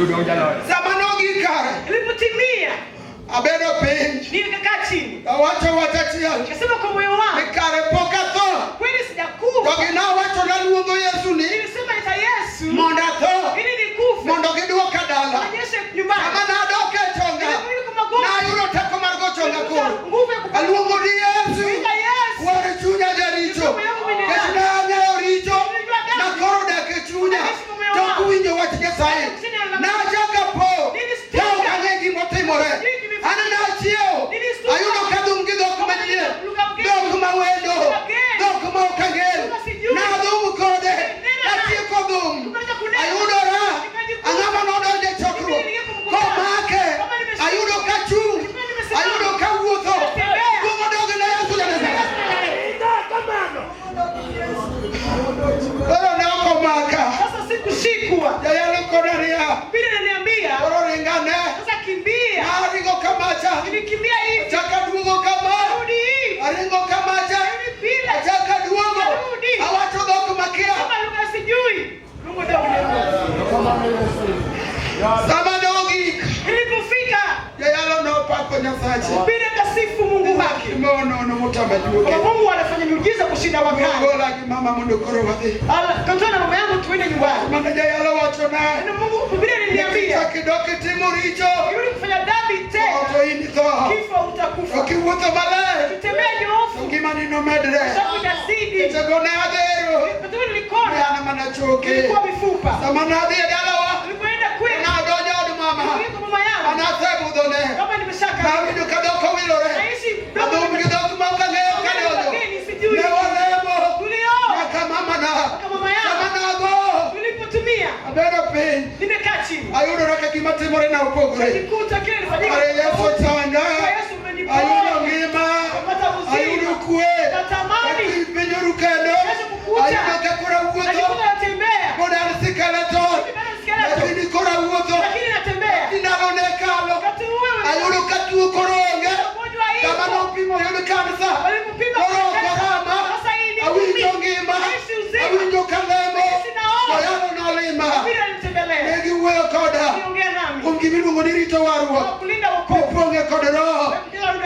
Zamanogi kare. Ilipotimia. Abedo page. Nikakaa chini. Wacha watatia. Nikasema kwa moyo wangu. Nikare poka to. Kweli sijakufa. Dogina wacho na luongo Yesu ni. Nilisema ita Yesu. Monda to. Ili nikufe. Mondo giduoka dala. Anyeshe nyumbani. Ama na doke chonga. Na yuro teko margo chonga ko. Nguvu ya kupata. Aluongo ni Yesu. Ita Yesu. Wale chunya jaricho. Kesina ngeo richo. Na koro dake chunya. Tokuinjo wach Nyasaye. Na jaga po. Tao kanegi motimore. Ana na chieo. Ayudo kadum gidok manyie. Dok mawendo. Dok maukangel. Na dum kode. Atie kodum. Ayudo ra. Angama nodonje chokro. Komake. Ayudo kachung. Ayudo kawuotho. Kumo doge na Yesu janazara. Ora na komaka. Sasa sikushikwa. Yayalo kodaria. Biblia inaniambia. Ora ringane. Sasa kimbia. Aringo kamacha. Nilikimbia hivi. Chaka duogo kama. Rudi hivi. Aringo kamacha. Bila. Chaka duogo. Rudi. Awacho dok makia. Kama lugha sijui. Mungu ndio Samadogi. ilipofika. Yayalo no pako Nyasaye. Biblia kasifu Mungu wake. Mono no mutamejuke. Kwa Mungu anafanya miujiza kushinda wakati. Ngola ki mama mundo koro wadi. Kantona mama yangu tuende nyumbani. Mana yayalo wacho na. Na Mungu Biblia iliniambia. Kidoki timuricho. Yule kufanya dhambi tena. Oto ini to. Kifo utakufa. Ukiwuotho malaya. Tutembea nyofu. Ngimani no medre. Sababu itazidi. Chegona adero. Patuni nilikona. Yana mana choke. Ilikuwa mifupa. Samana adhi dalawa. Nilipoenda kwetu. Na dojo od mama. Nilipo mama yangu. Anasebu done. Kama nimeshaka. Na widu kadoko wilore. Naishi. Adum gidok mauka ngeo kadojo. Sijui. Ne walemo. Tulio. Naka mama na. Kama mama yangu. Samana go. Tulipotumia. Abedo piny. Nimekaa chini. Ayudo raka gima timore na upogre. Nilikuta kile nilifanyika. Are Yesu changa. Yesu umeniponya. Ayudo ngima. Napata uzima. Ayudo kwe. Natamani. Penyoru kendo. Yesu kukuta. Ayudo kakura wuotho. Najikuta natembea. Koda sikeleto. Lakini kora wuotho. Lakini natembea. Inalone kalo. Wakati wewe. Ayudo katuo koronge. Ugonjwa hiyo. Kama no pimo yudo kansa. Walipopima Koro korama. sasa hii ni Awinjo ngima. Naishi uzima. Awinjo kalemo. Sinaona. Ayalo nolima. Biblia initembelea. Negi wuoyo koda. Niongea nami. Kum gimiluongo ni rito warruok. Kulinda wokovu. Iponge kod roho.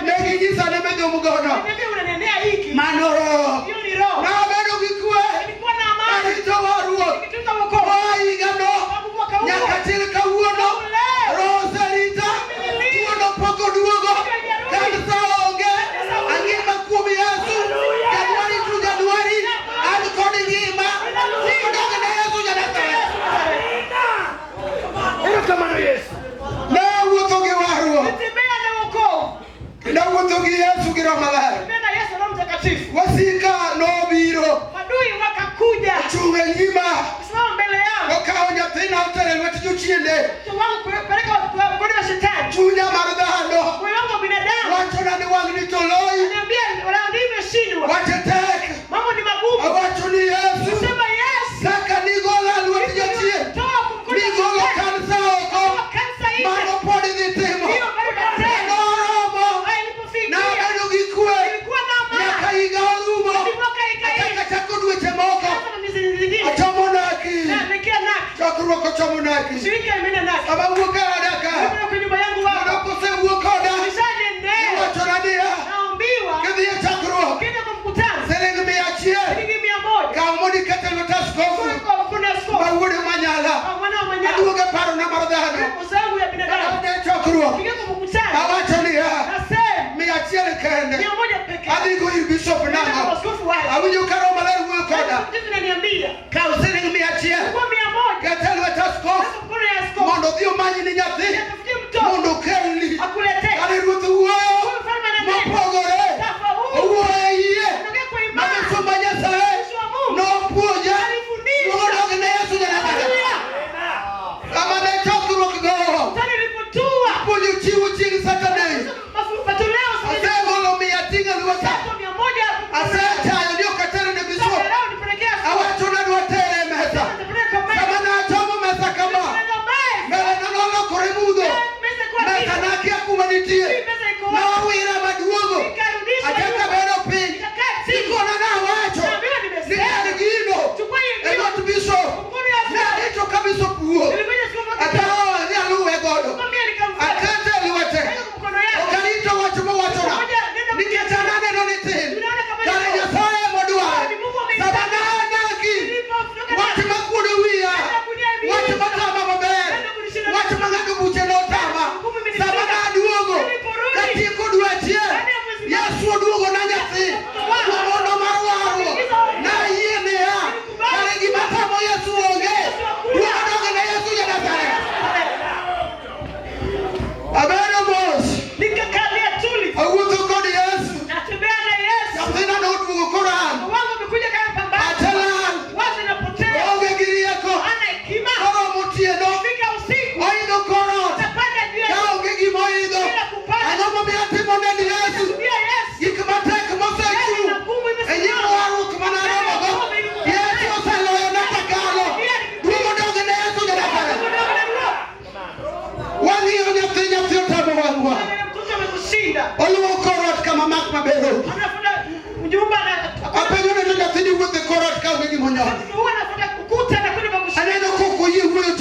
Negi nyisa ne medho mugono. Niambia unanenea hiki. Mano roho. Hiyo ni roho. Na bedo gi kwe. Nilikuwa na amani. Rito warruok. Nikitunza wokovu. Higano. Sababu mwaka huu. Nyaka til kawuono. Roho serita. Tuono poko duogo. Kansa onge. Angima kuom Yesu. Januari to Januari. An kod ngima. Idoge ne Yesu janazare. Kama Yesu. Ne wuotho gi warruok. Nitembea na wokovu. Ne wuotho gi Yesu gi Roho Maler. Nitembea na Yesu na Mtakatifu. Wasika nobiro. Madui wakakuja. Chunge ngima. Simama mbele yao. Okawo nyathina otere lwet jochiende. Wangu kupeleka mkono wa shetani. Chunya mar dhano. Moyo wangu wa binadamu. Wachona ni wang'ni to loi. Niambia wala nimeshindwa. Wache tek. Mambo ni magumu. Awacho ni Yesu. Sema Yesu. Saka nigola lwet jochien. Toa kumkono. Nigolo kansa oko. Kansa hii. Mano pod idhi timo. Hiyo bado natenda. Noromo. Nilipofikia. Na bedo gi kwe. Nilikuwa na amani. Nyaka higa orumo. Nilikuwa ikaika. Nyaka chako dweche moko. Sasa miezi zingine. Achomo naki. Na nikia naki. Chakruok ochomo naki. Shirika imeenda naki. Aba wuok e odaka. Niko kwa nyumba yangu wao. Anapose wuok koda. Nishanenea. Wachona niya. Naambiwa. Kidhi e chakruok. Ukienda kwa mkutano. Siling 100. Shilingi 100. Kaw mondo ikete lwet askofu. Kuna askofu. Ma wuode Manyala. Mwana wa Manyala. Aduogo e paro na mar dhano. Kwa sababu ya binadamu. Ane chakruok. Ukienda kwa mkutano. Awacho niya. Nasema. 100 kende. 100 pekee. Adhi go ir bishop Kwa nango. askofu wale. Awinjo ka Roho Maler wuoyo koda. Kitu kinaniambia. Kaw siling 100. Kwa 100. Kete lwet askofu. Sasa mkono ya askofu. Mondo odhi omanyi ni nyathi. Tafutie mtoto. Mondo okelni. Akuletee. Kane ruoth wuoyo. Huyu mfalme ananena. Mopogore. Tofauti. Owuoyo e yie. Anaongea kwa imani. Mamisumba Nyasaye. Yesu wa Mungu. Nopuonja. Alifundisha. Nodogi ne Yesu janazare. Haleluya. Kama ne chokruok go. Sasa nilipotua. Puonjo chiwo chieng' Saturday. Matoleo Asegolo 100 ting'o lweta. 100. Asetayo ni ok atere ne bishop. Sasa leo nipelekea askofu. Awacho na dwa tere e mesa. Nitapeleka kwa Kama meza. ne achomo mesa kama. Nenda mbele. Mbele no nolokore mudho. Meza kwa Mesa meza. nakia kuma nitie. Meza iko Na wapi? owira maduogo. Nikarudisha. Achaka bedo piny. Nikakaa chini. Sikona na awacho. Naambiwa Ni nimesema. en gino. Chukua hiyo E ndio. got bishop. Mkono ya Ne askofu. arito ka bishop wuok. Nilifanya askofu Atawa miatimo ne Yesu. Ikmatek mosechu. Enyimo waru kmana rogo. Yesu oseloyo natakalo. Dumo dogo ne Yesu jadakare. Wang'iyo nyathi otamo wangwa. Oluwo korot kama mak mabero. Apenyo ne nyathi wuotho korot ka onge gima onyono. Aneno koko yie wuoyo